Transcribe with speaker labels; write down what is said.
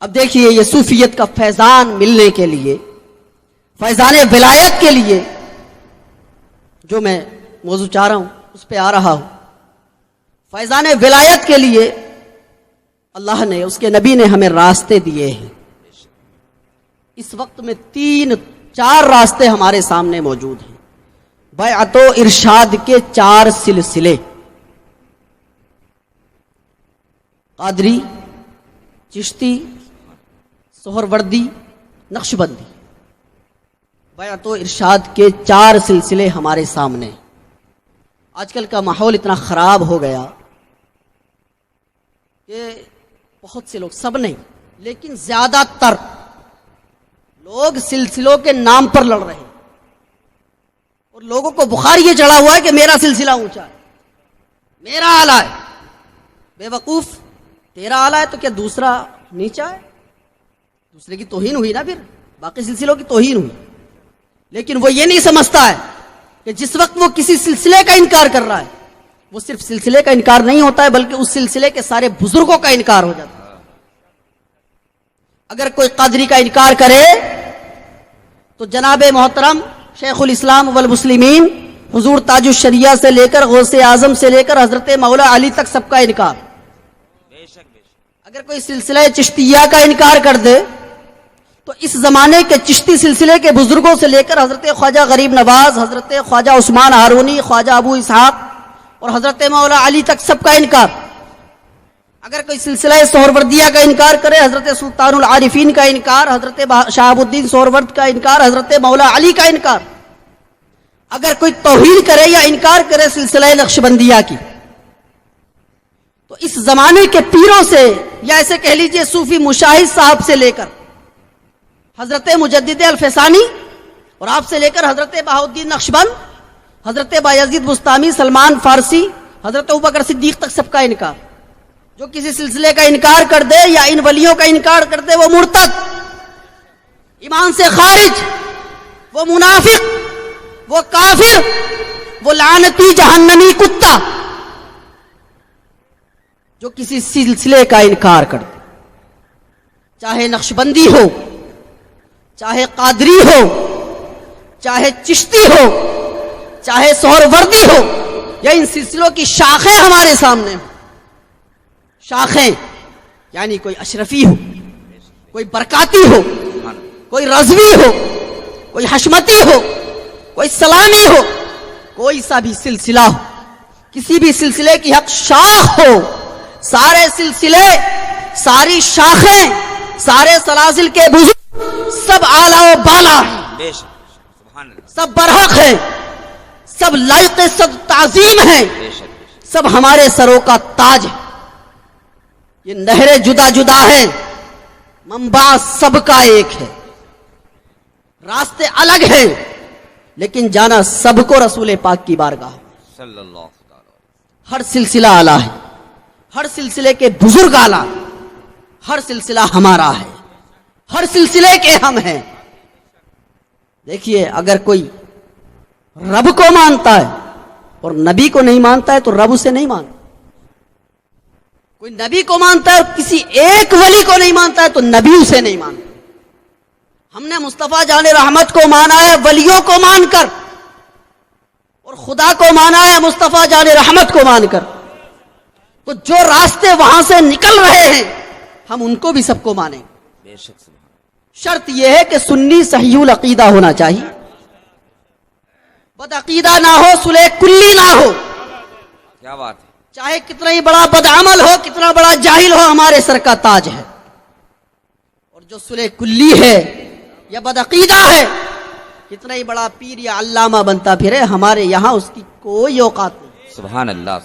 Speaker 1: اب دیکھیے یہ صوفیت کا فیضان ملنے کے لیے، فیضان ولایت کے لیے جو میں موضوع چاہ رہا ہوں اس پہ آ رہا ہوں، فیضان ولایت کے لیے اللہ نے، اس کے نبی نے ہمیں راستے دیے ہیں۔ اس وقت میں 3-4 راستے ہمارے سامنے موجود ہیں، بیعت و ارشاد کے 4 سلسلے، قادری، چشتی، سہروردی، نقشبندی، بیعت و ارشاد کے 4 سلسلے ہمارے سامنے۔ آج کل کا ماحول اتنا خراب ہو گیا کہ بہت سے لوگ، سب نہیں لیکن زیادہ تر لوگ سلسلوں کے نام پر لڑ رہے ہیں، اور لوگوں کو بخار یہ چڑھا ہوا ہے کہ میرا سلسلہ اونچا ہے، میرا اعلیٰ ہے۔ بے وقوف، تیرا اعلیٰ ہے تو کیا دوسرا نیچا ہے؟ دوسرے کی توہین ہوئی نا، پھر باقی سلسلوں کی توہین ہوئی۔ لیکن وہ یہ نہیں سمجھتا ہے کہ جس وقت وہ کسی سلسلے کا انکار کر رہا ہے، وہ صرف سلسلے کا انکار نہیں ہوتا ہے بلکہ اس سلسلے کے سارے بزرگوں کا انکار ہو جاتا ہے۔ اگر کوئی قادری کا انکار کرے تو جناب محترم شیخ الاسلام والمسلمین حضور تاج الشریعہ سے لے کر غوث اعظم سے لے کر حضرت مولا علی تک سب کا انکار۔ اگر کوئی سلسلہ چشتیہ کا انکار کر دے تو اس زمانے کے چشتی سلسلے کے بزرگوں سے لے کر حضرت خواجہ غریب نواز، حضرت خواجہ عثمان ہارونی، خواجہ ابو اسحاق اور حضرت مولا علی تک سب کا انکار۔ اگر کوئی سلسلہ سہروردیہ کا انکار کرے، حضرت سلطان العارفین کا انکار، حضرت شہاب الدین سہرورد کا انکار، حضرت مولا علی کا انکار۔ اگر کوئی توہین کرے یا انکار کرے سلسلہ نقشبندیہ کی، تو اس زمانے کے پیروں سے، یا ایسے کہہ لیجئے صوفی مشاہد صاحب سے لے کر حضرت مجدد الفسانی، اور آپ سے لے کر حضرت بہاؤالدین نقشبند، حضرت بایزید بستامی، سلمان فارسی، حضرت ابوبکر صدیق تک سب کا انکار۔ جو کسی سلسلے کا انکار کر دے یا ان ولیوں کا انکار کر دے وہ مرتد، ایمان سے خارج، وہ منافق، وہ کافر، وہ لعنتی جہنمی کتا۔ جو کسی سلسلے کا انکار کر دے، چاہے نقشبندی ہو، چاہے قادری ہو، چاہے چشتی ہو، چاہے سہروردی ہو، یا ان سلسلوں کی شاخیں ہمارے سامنے ہو، شاخیں یعنی کوئی اشرفی ہو، کوئی برکاتی ہو، کوئی رضوی ہو، کوئی حشمتی ہو، کوئی سلامی ہو، کوئی سا بھی سلسلہ ہو، کسی بھی سلسلے کی حق شاخ ہو، سارے سلسلے، ساری شاخیں، سارے سلاسل کے بزرگ سب اعلیٰ و بالا ہیں، سب برحق ہیں، سب لائق سب تعظیم ہیں، سب ہمارے سروں کا تاج ہے۔ یہ نہریں جدا جدا ہیں، منبع سب کا ایک ہے، راستے الگ ہیں، لیکن جانا سب کو رسول پاک کی بارگاہ صلی اللہ علیہ وسلم۔ ہر سلسلہ اعلیٰ ہے، ہر سلسلے کے بزرگ اعلیٰ، ہر سلسلہ ہمارا ہے، ہر سلسلے کے ہم ہیں۔ دیکھیے اگر کوئی رب کو مانتا ہے اور نبی کو نہیں مانتا ہے تو رب اسے نہیں مانتا، کوئی نبی کو مانتا ہے اور کسی ایک ولی کو نہیں مانتا ہے تو نبی اسے نہیں مانتا۔ ہم نے مصطفیٰ جان رحمت کو مانا ہے ولیوں کو مان کر، اور خدا کو مانا ہے مصطفیٰ جان رحمت کو مان کر، تو جو راستے وہاں سے نکل رہے ہیں ہم ان کو بھی سب کو مانیں۔ شرط یہ ہے کہ سنی صحیح العقیدہ ہونا چاہیے، بد عقیدہ نہ ہو، صلح کلی نہ ہو۔
Speaker 2: کیا بات ہے،
Speaker 1: چاہے کتنا ہی بڑا بدعمل ہو، کتنا بڑا جاہل ہو، ہمارے سر کا تاج ہے۔ اور جو صلح کلی ہے یا بد عقیدہ ہے، کتنا ہی بڑا پیر یا علامہ بنتا پھرے، ہمارے یہاں اس کی کوئی اوقات نہیں۔
Speaker 2: سبحان اللہ۔